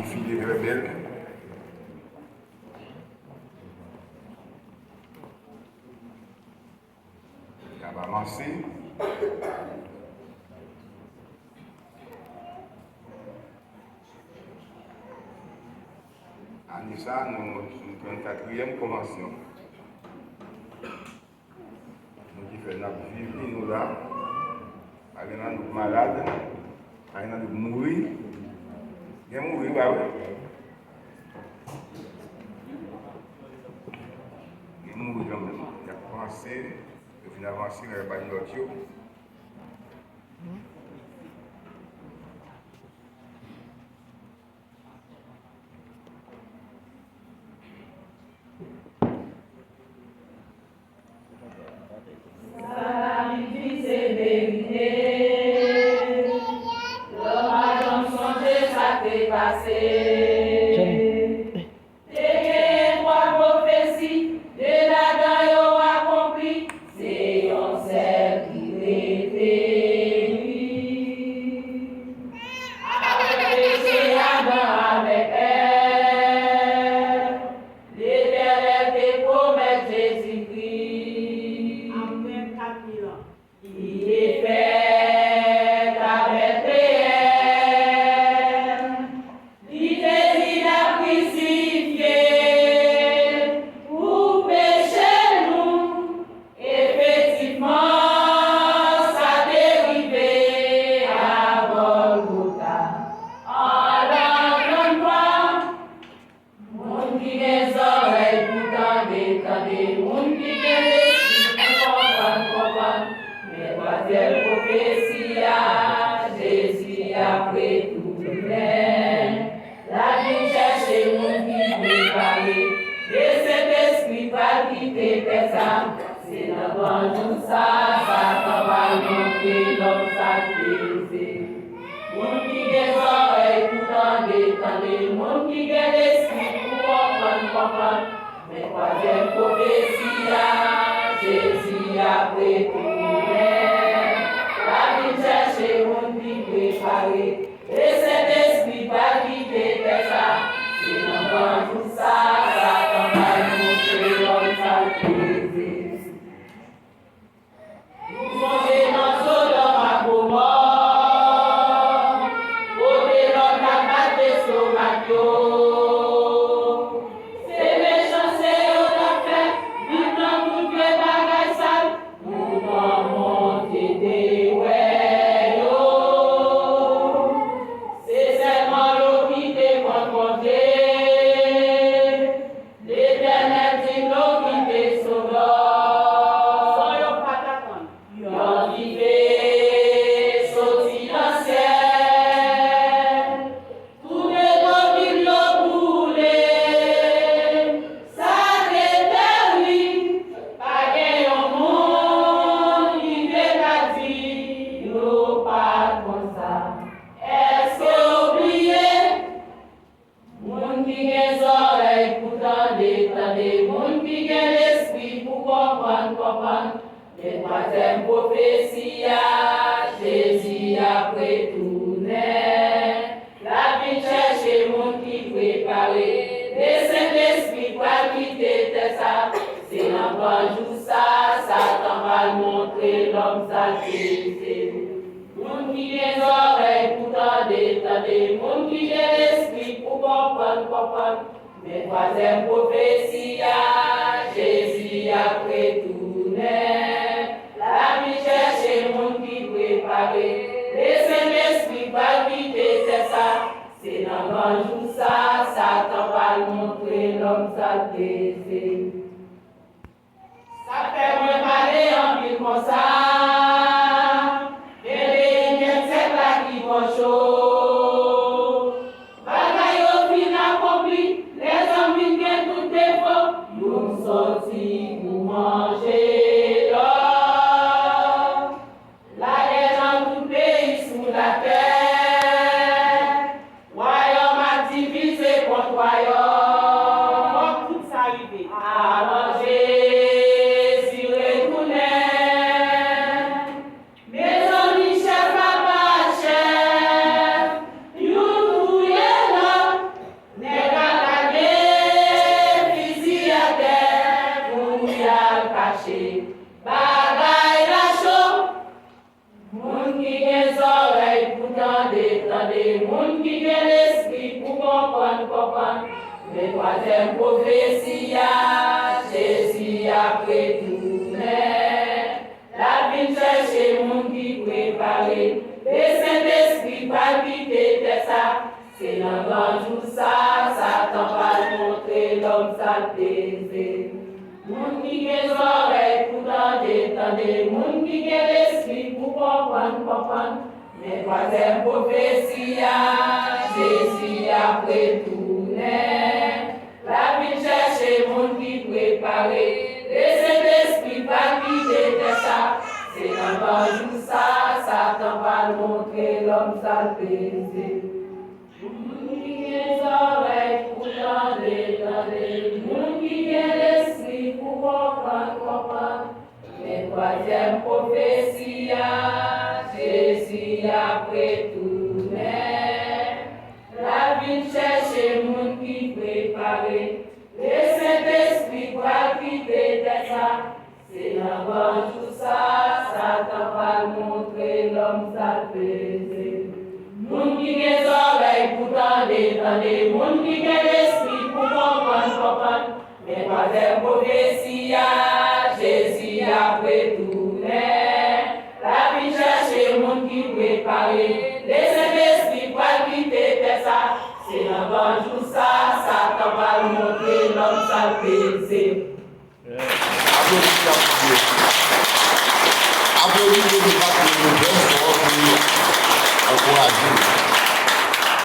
fille très belle. Elle va avancer. Anissa, nous sommes en 4e convention. Nous qui faisons vivre nous là, avec nous malades, avec nous mourir. Bien mourir, bah oui. Bien mourir quand même. Il a commencé, il a avancé, il n'a pas de l'autre. La terre, royaume a dit monde qui a l'esprit pour comprendre. Mais troisième prophétie, Jésus a retourné. La vie cherche monde qui préparé. Le Saint-Esprit va quitter ça. C'est dans grand jour ça, Satan va montrer l'homme salté. Moun qui a les oreilles pour entendre, moun qui a l'esprit pour comprendre. Mais troisième prophétie, Jésus a retourné. La vie cherche moun qui préparé. Le Saint-Esprit va quitter ça. C'est dans grand jour ça, Satan va montrer l'homme salté. Moun qui a les oreilles pour entendre, moun qui a l'esprit pour comprendre. Mais troisième prophétie, Jésus a retourné. La vie cherche moun qui préparé. Le Saint-Esprit va quitter ça. C'est dans grand jour ça, Satan va montrer l'homme salvé. Moun qui a les oreilles pour entendre, moun qui a l'esprit pour comprendre. Mais troisième prophétie, Jésus a retourné. La vie cherche moun qui préparé. Les Saint-Esprit va quitter ça. C'est dans grand jour ça, Satan va montrer l'homme salvé. Applaudissez.